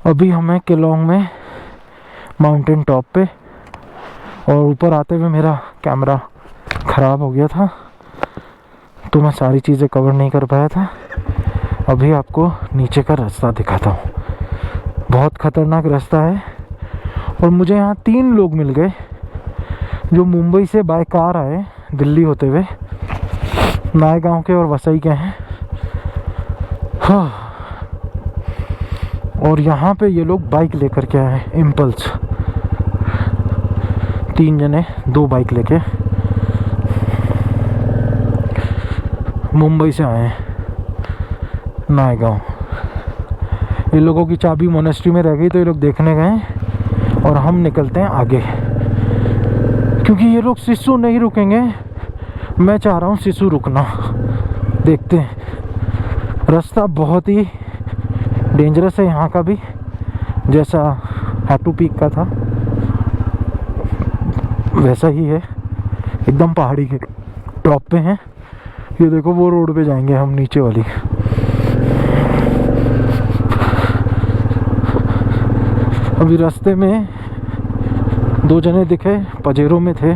अभी हमें केलोंग में माउंटेन टॉप पे, और ऊपर आते हुए मेरा कैमरा ख़राब हो गया था तो मैं सारी चीज़ें कवर नहीं कर पाया था। अभी आपको नीचे का रास्ता दिखाता हूँ। बहुत ख़तरनाक रास्ता है। और मुझे यहाँ 3 लोग मिल गए जो मुंबई से बाय कार आए दिल्ली होते हुए, नायगांव के और वसई के हैं। हाँ। और यहाँ पे ये लोग बाइक लेकर के आए, इम्पल्स। 3 जने 2 बाइक लेके मुंबई से आए हैं नायगांव। ये लोगों की चाबी मोनेस्ट्री में रह गई तो ये लोग देखने गए और हम निकलते हैं आगे, क्योंकि ये लोग सिसु नहीं रुकेंगे। मैं चाह रहा हूँ सिसु रुकना। देखते हैं। रास्ता बहुत ही डेंजरस है यहाँ का भी, जैसा हाटू पीक का था वैसा ही है। एकदम पहाड़ी के टॉप पे हैं। ये देखो वो रोड पे जाएंगे हम, नीचे वाली। अभी रास्ते में 2 जने दिखे, पजेरो में थे।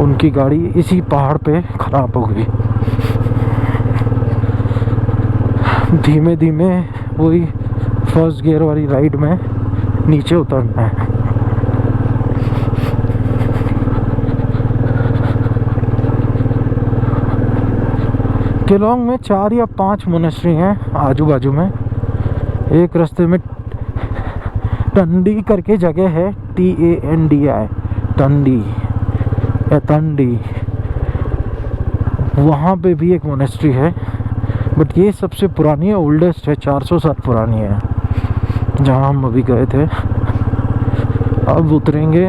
उनकी गाड़ी इसी पहाड़ पे खराब हो गई। धीमे धीमे वही फर्स्ट गियर वाली राइड में नीचे उतरना है। केलोंग में 4 या 5 मोनेस्ट्री हैं आजू बाजू में। एक रास्ते में टंडी करके जगह है, TANDI, टंडी या तंडी। वहाँ पे भी एक मोनेस्ट्री है, बट ये सबसे पुरानी है, ओल्डेस्ट है, 400 साल पुरानी है, जहाँ हम अभी गए थे। अब उतरेंगे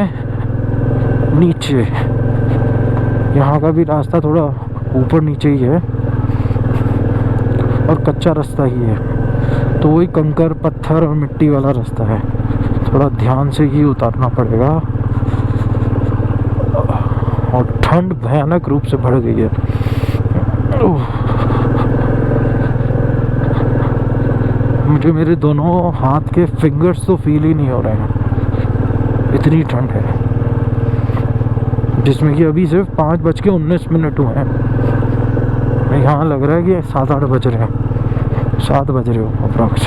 नीचे। यहाँ का भी रास्ता थोड़ा ऊपर नीचे ही है और कच्चा रास्ता ही है, तो वही कंकर पत्थर और मिट्टी वाला रास्ता है। थोड़ा ध्यान से ही उतारना पड़ेगा। और ठंड भयानक रूप से बढ़ गई है। मुझे मेरे दोनों हाथ के फिंगर्स तो फील ही नहीं हो रहे हैं, इतनी ठंड है। जिसमें कि अभी सिर्फ 5:19 हुए हैं। यहाँ लग रहा है कि 7-8 बज रहे हैं, 7 बज रहे हो approx.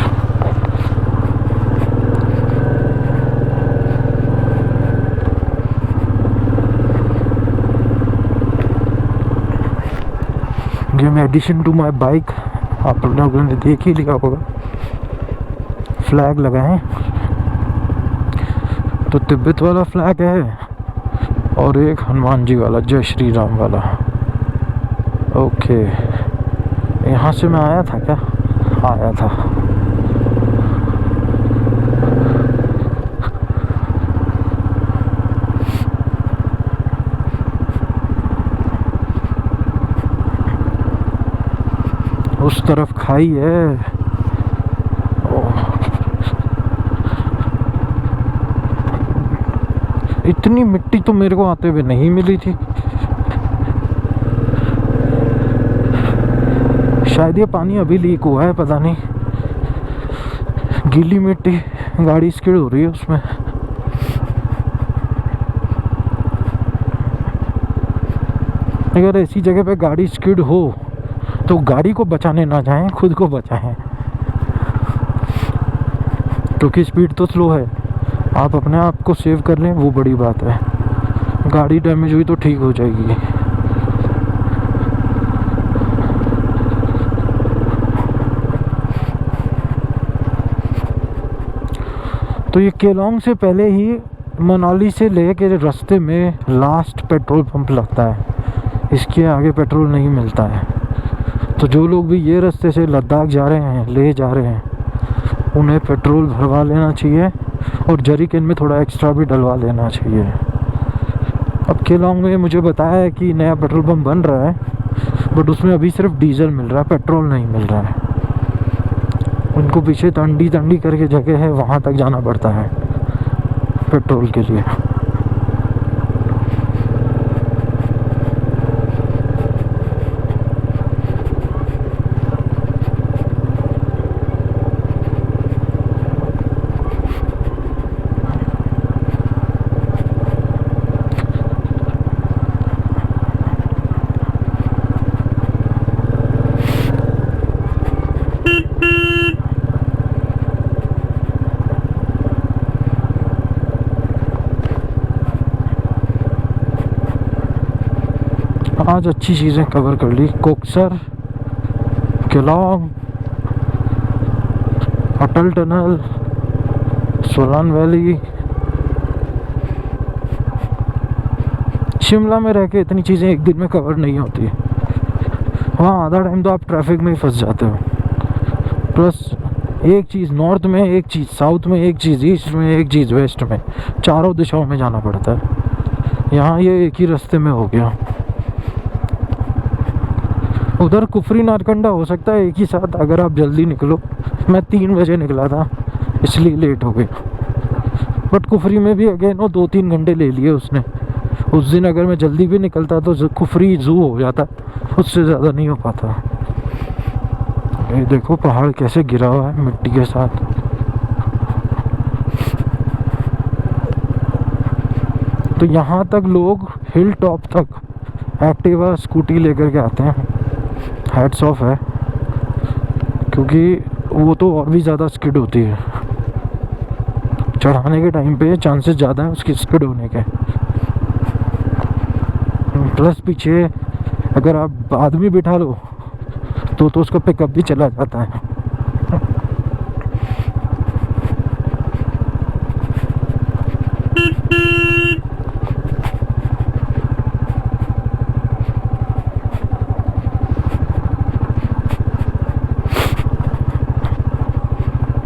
Game addition to my bike आप लोगों ने देख ही लिया होगा, फ्लैग लगाए। तो तिब्बत वाला फ्लैग है और एक हनुमान जी वाला, जय श्री राम वाला। ओके, यहाँ से मैं आया था क्या? आया था। उस तरफ खाई है। इतनी मिट्टी तो मेरे को आते हुए नहीं मिली थी। शायद ये पानी अभी लीक हुआ है, पता नहीं। गीली मिट्टी, गाड़ी स्किड हो रही है उसमें। अगर ऐसी जगह पे गाड़ी स्किड हो तो गाड़ी को बचाने ना जाएं, खुद को बचाएं, क्योंकि स्पीड तो स्लो है। आप अपने आप को सेव कर लें, वो बड़ी बात है। गाड़ी डैमेज हुई तो ठीक हो जाएगी। तो ये केलोंग से पहले ही मनाली से ले के रास्ते में लास्ट पेट्रोल पंप लगता है। इसके आगे पेट्रोल नहीं मिलता है। तो जो लोग भी ये रास्ते से लद्दाख जा रहे हैं, लेह जा रहे हैं, उन्हें पेट्रोल भरवा लेना चाहिए और जरीकन में थोड़ा एक्स्ट्रा भी डलवा लेना चाहिए। अब केलोंग में मुझे बताया है कि नया पेट्रोल पंप बन रहा है, बट उसमें अभी सिर्फ डीजल मिल रहा है, पेट्रोल नहीं मिल रहा है। उनको पीछे तंडी करके जगह है, वहाँ तक जाना पड़ता है पेट्रोल के लिए। आज अच्छी चीज़ें कवर कर ली। कोक्सर, केलोंग, अटल टनल, सोलान वैली। शिमला में रह के इतनी चीज़ें एक दिन में कवर नहीं होती है। वहाँ आधा टाइम तो आप ट्रैफिक में ही फंस जाते हो। प्लस एक चीज़ नॉर्थ में, एक चीज़ साउथ में, एक चीज़ ईस्ट में, एक चीज़ वेस्ट में, चारों दिशाओं में जाना पड़ता है। यहाँ ये एक ही रास्ते में हो गया। उधर कुफरी नारकंडा हो सकता है एक ही साथ, अगर आप जल्दी निकलो। मैं 3 बजे निकला था इसलिए लेट हो गया। बट कुफरी में भी अगेन वो 2-3 घंटे ले लिए उसने। उस दिन अगर मैं जल्दी भी निकलता तो कुफरी जू हो जाता, उससे ज़्यादा नहीं हो पाता। ये देखो पहाड़ कैसे गिरा हुआ है मिट्टी के साथ। तो यहाँ तक लोग हिल टॉप तक एक्टिवा स्कूटी लेकर के आते हैं। हैट्स ऑफ है, क्योंकि वो तो और भी ज़्यादा स्किड होती है। चढ़ाने के टाइम पे चांसेस ज़्यादा है उसकी स्किड होने के। प्लस पीछे अगर आप आदमी बिठा लो तो उसका पिकअप भी चला जाता है।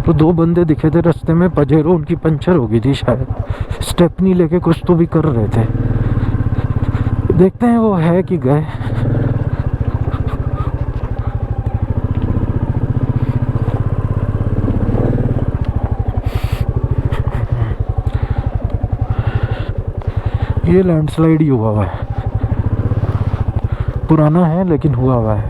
तो 2 बंदे दिखे थे रास्ते में, पजेरो उनकी पंचर हो गई थी शायद, स्टेपनी लेके कुछ तो भी कर रहे थे। देखते हैं वो है कि गए। ये लैंडस्लाइड ही हुआ है, पुराना है लेकिन हुआ हुआ है।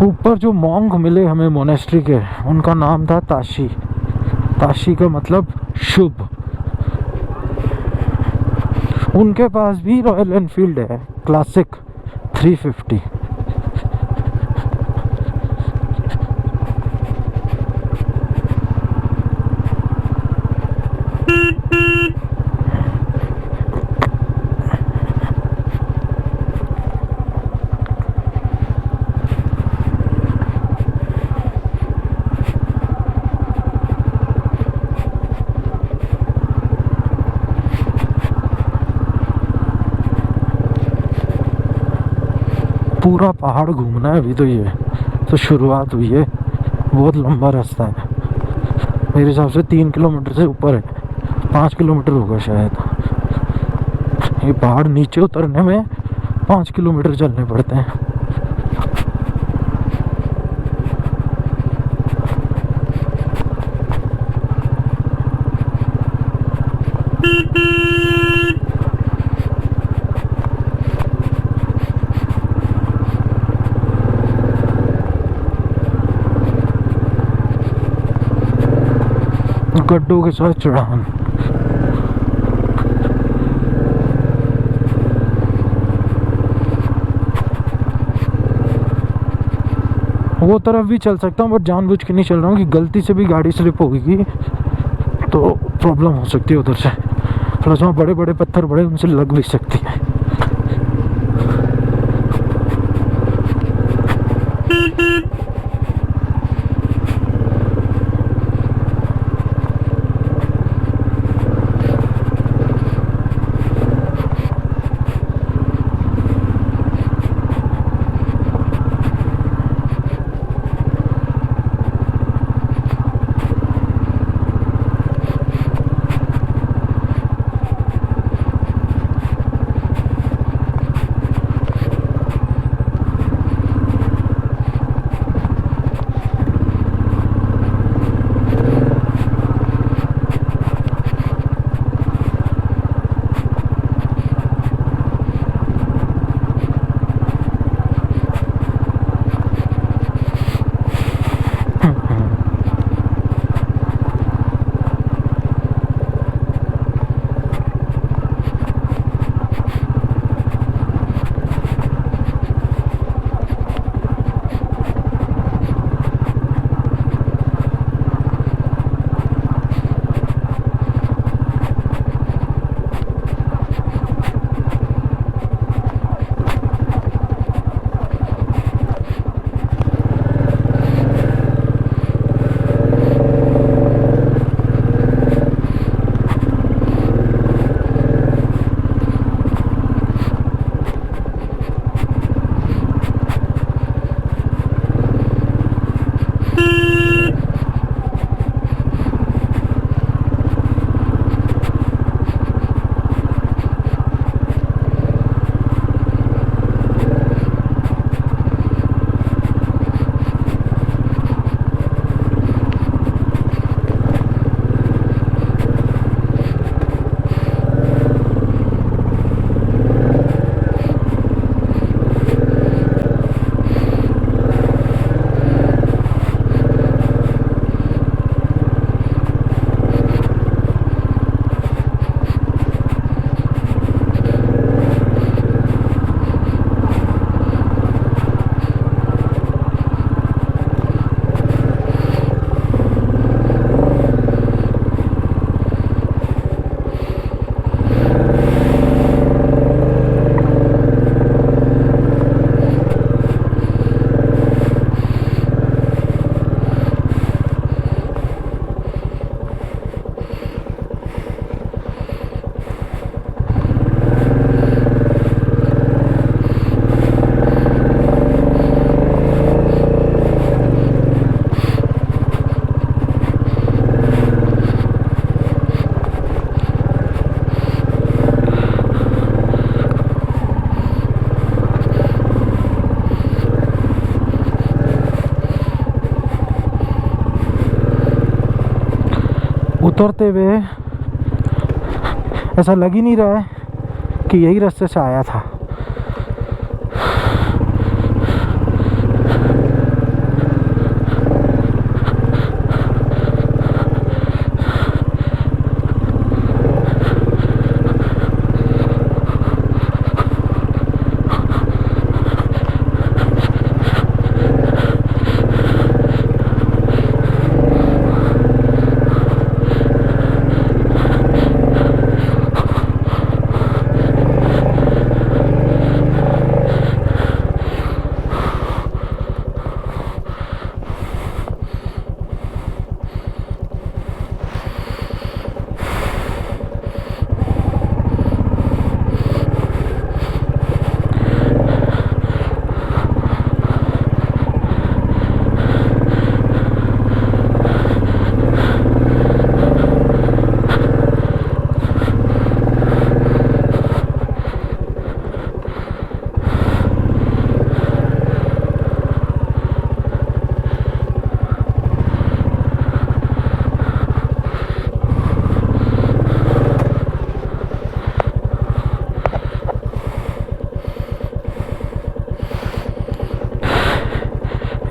ऊपर जो मॉन्क मिले हमें मोनेस्ट्री के, उनका नाम था ताशी। ताशी का मतलब शुभ। उनके पास भी रॉयल एनफील्ड है क्लासिक 350। पूरा पहाड़ घूमना है अभी तो, ये तो शुरुआत हुई है। बहुत लंबा रास्ता है, मेरे हिसाब से 3 किलोमीटर से ऊपर है, 5 किलोमीटर होगा शायद। ये पहाड़ नीचे उतरने में 5 किलोमीटर चलने पड़ते हैं। गड्ढों के साथ चढ़ान। वो तरफ भी चल सकता हूँ बट जानबूझ के नहीं चल रहा हूँ कि गलती से भी गाड़ी स्लिप होगी तो प्रॉब्लम हो सकती है उधर से। प्लस वहाँ बड़े बड़े पत्थर बड़े, उनसे लग भी सकती है। उतरते हुए ऐसा लग ही नहीं रहा है कि यही रास्ते से आया था।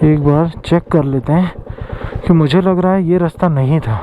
एक बार चेक कर लेते हैं कि मुझे लग रहा है ये रास्ता नहीं था।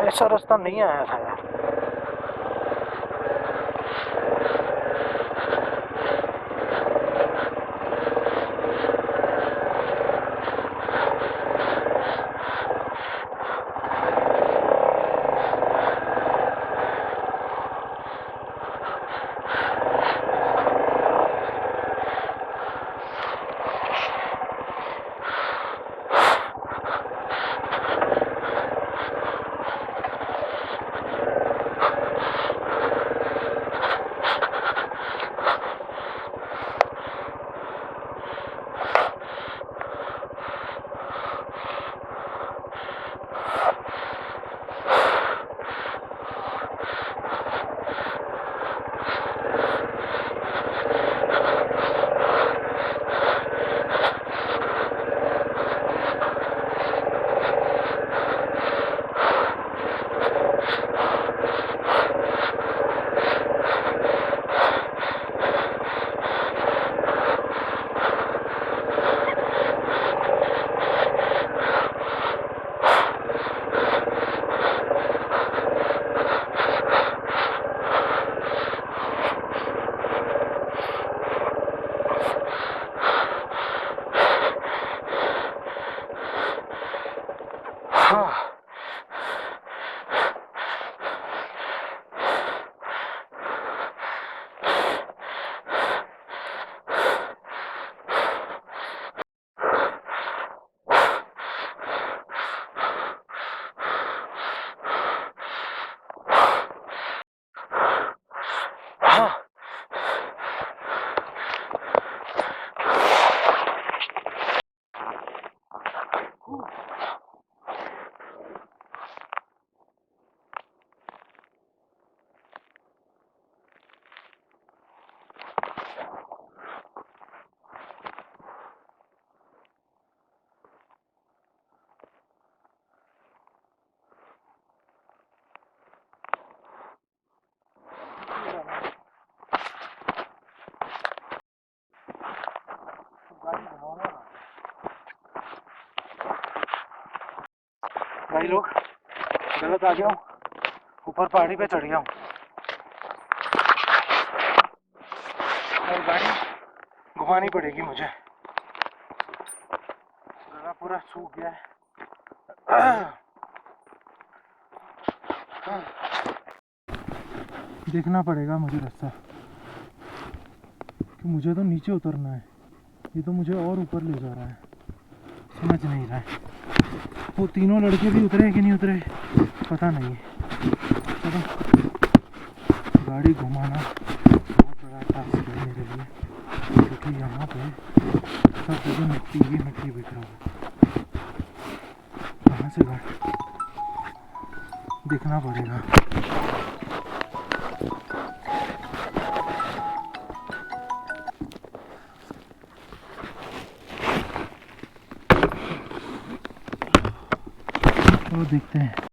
ऐसा रास्ता नहीं आया था यार। भाई लोग, गलत आ गया हूँ, ऊपर पहाड़ी पे चढ़ गया हूँ और गाड़ी घुमानी पड़ेगी मुझे, गला पूरा सूख गया है। देखना पड़ेगा मुझे रास्ता, कि मुझे तो नीचे उतरना है, ये तो मुझे और ऊपर ले जा रहा है, समझ नहीं रहा है। वो तीनों लड़के भी उतरे कि नहीं उतरे पता नहीं। चलो, गाड़ी घुमाना बहुत बड़ा टास्क है मेरे लिए, क्योंकि यहाँ पे सब जगह मिट्टी ही मिट्टी बिक रहा है। कहाँ से गाड़ी देखना पड़ेगा। तो देखते हैं।